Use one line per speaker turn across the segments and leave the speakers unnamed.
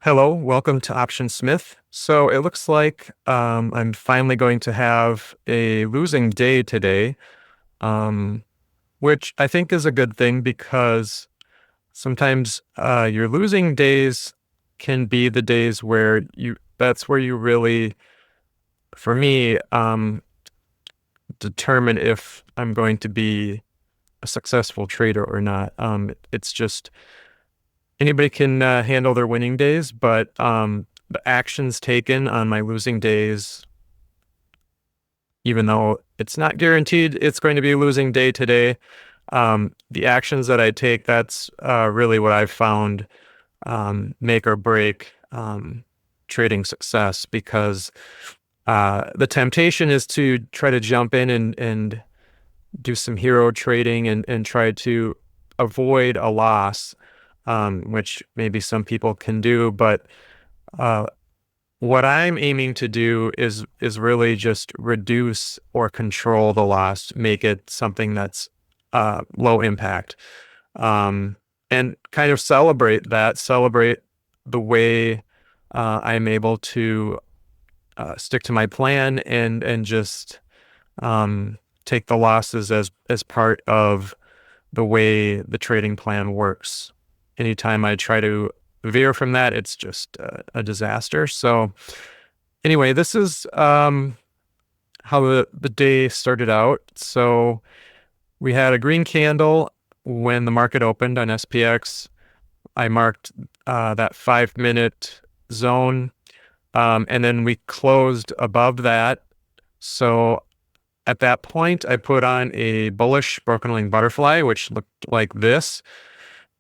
Hello, welcome to Option Smith. So it looks like I'm finally going to have a losing day today, um, which I think is a good thing because sometimes your losing days can be the days where that's where you really, for me, determine if I'm going to be a successful trader or not. It's just anybody can handle their winning days, but the actions taken on my losing days, even though it's not guaranteed it's going to be a losing day today, the actions that I take, that's really what I've found make or break trading success, because the temptation is to try to jump in and do some hero trading and try to avoid a loss, which maybe some people can do. But what I'm aiming to do is really just reduce or control the loss, make it something that's low impact, and kind of celebrate the way I'm able to stick to my plan and just take the losses as part of the way the trading plan works. Anytime I try to veer from that, it's just a disaster. So anyway, this is how the day started out. So we had a green candle when the market opened on SPX. I marked that 5-minute zone, and then we closed above that. So at that point, I put on a bullish broken wing butterfly, which looked like this.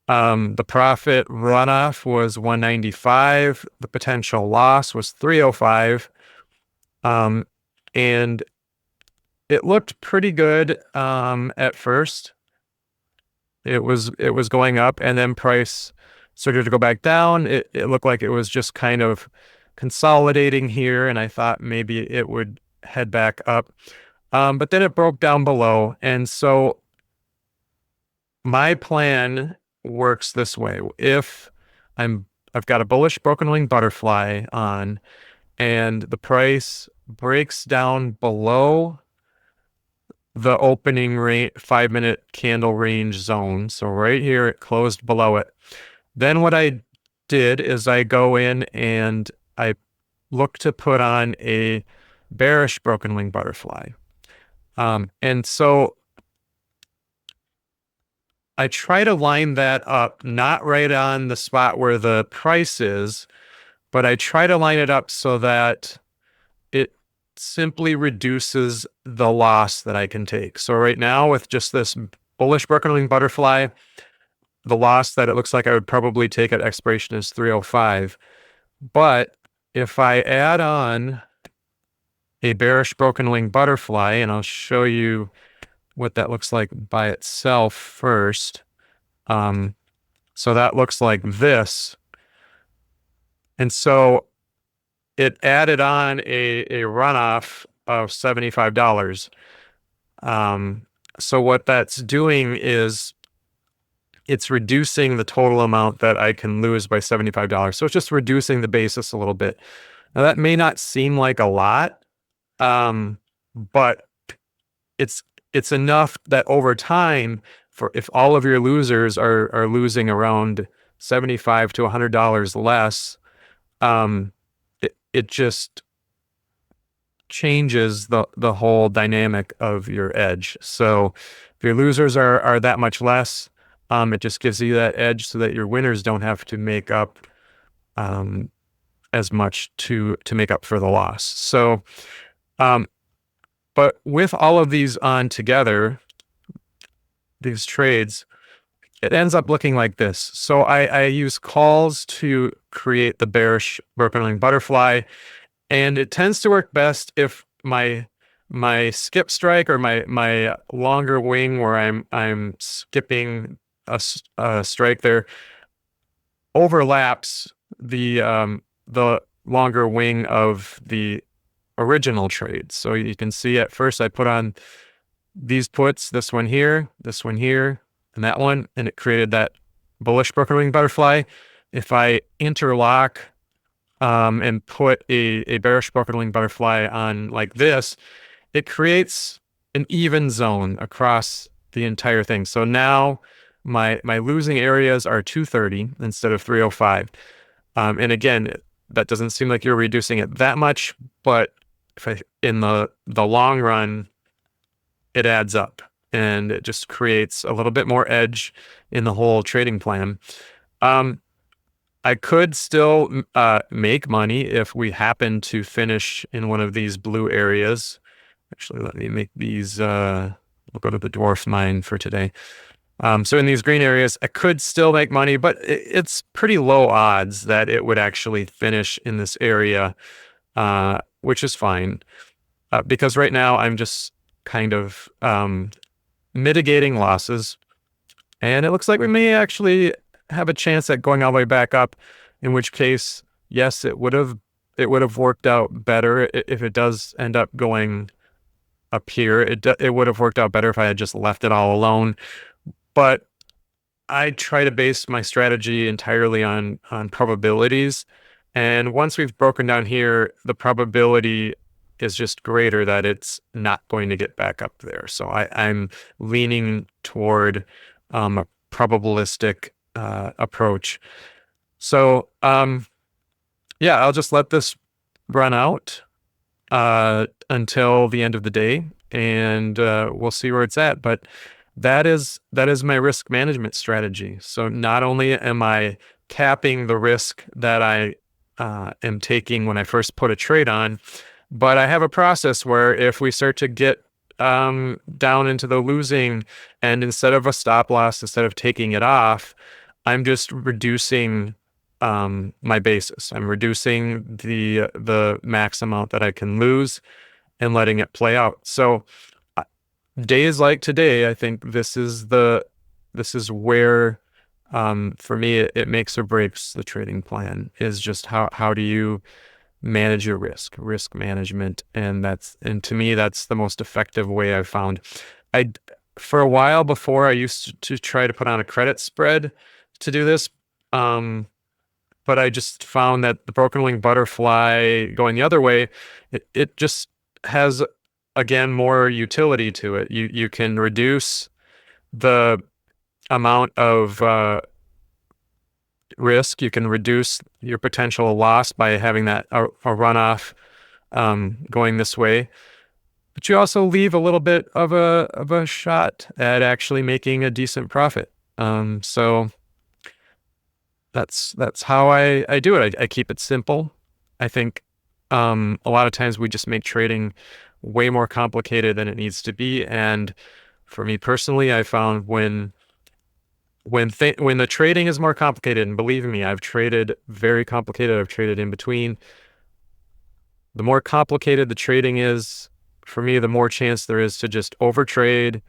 The profit runoff was 195. The potential loss was 305. And it looked pretty good at first. It was going up, and then price started to go back down. It looked like it was just kind of consolidating here, and I thought maybe it would head back up. But then it broke down below. And so my plan works this way. If I've got a bullish broken wing butterfly on, and the price breaks down below the opening 5-minute candle range zone. So right here, it closed below it. Then what I did is I go in and I look to put on a bearish broken wing butterfly. And so I try to line that up, not right on the spot where the price is, but I try to line it up so that it simply reduces the loss that I can take. So right now, with just this bullish broken wing butterfly, the loss that it looks like I would probably take at expiration is 305. But if I add on a bearish broken wing butterfly, and I'll show you what that looks like by itself first. So that looks like this. And so it added on a runoff of $75. So what that's doing is it's reducing the total amount that I can lose by $75. So it's just reducing the basis a little bit. Now that may not seem like a lot, but it's enough that over time, for if all of your losers are losing around $75 to $100 less, it just changes the whole dynamic of your edge. So if your losers are that much less, it just gives you that edge so that your winners don't have to make up as much to make up for the loss. So but with all of these on together, these trades, it ends up looking like this. So I use calls to create the bearish broken wing butterfly, and it tends to work best if my skip strike, or my longer wing where I'm skipping a strike there, overlaps the longer wing of the original trade. So you can see at first I put on these puts, this one here, and that one, and it created that bullish broken wing butterfly. If I interlock and put a bearish broken wing butterfly on like this, it creates an even zone across the entire thing. So now my losing areas are 230 instead of 305. And again, that doesn't seem like you're reducing it that much, but in the long run, it adds up and it just creates a little bit more edge in the whole trading plan. I could still make money if we happen to finish in one of these blue areas. Actually, let me make these, we'll go to the dwarf mine for today. So in these green areas, I could still make money, but it's pretty low odds that it would actually finish in this area, which is fine. Because right now I'm just kind of mitigating losses. And it looks like we may actually have a chance at going all the way back up, in which case, yes, it would have worked out better if it does end up going up here. It would have worked out better if I had just left it all alone. But I try to base my strategy entirely on probabilities. And once we've broken down here, the probability is just greater that it's not going to get back up there. So I'm leaning toward a probabilistic approach. So yeah, I'll just let this run out until the end of the day, and we'll see where it's at. But that is my risk management strategy. So not only am I capping the risk that I am taking when I first put a trade on, but I have a process where if we start to get down into the losing, and instead of a stop loss, instead of taking it off, I'm just reducing my basis. I'm reducing the max amount that I can lose and letting it play out. So days like today, I think this is where for me it makes or breaks the trading plan, is just how do you manage your risk management. And to me, that's the most effective way I've found. For a while before, I used to try to put on a credit spread to do this. But I just found that the broken wing butterfly going the other way, it just has, again, more utility to it. You can reduce the amount of risk. You can reduce your potential loss by having that a runoff going this way. But you also leave a little bit of a shot at actually making a decent profit. So that's how I do it. I keep it simple. I think a lot of times we just make trading way more complicated than it needs to be. And for me personally, I found when the trading is more complicated, and believe me, I've traded very complicated, I've traded in between. The more complicated the trading is, for me, the more chance there is to just overtrade,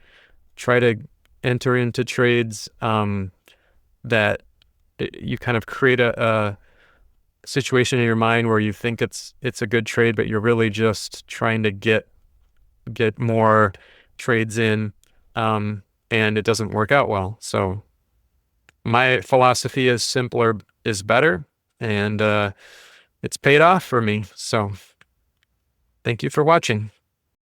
try to enter into trades that you kind of create a situation in your mind where you think it's a good trade, but you're really just trying to get more trades in, and it doesn't work out well. So my philosophy is simpler is better, and it's paid off for me. So thank you for watching.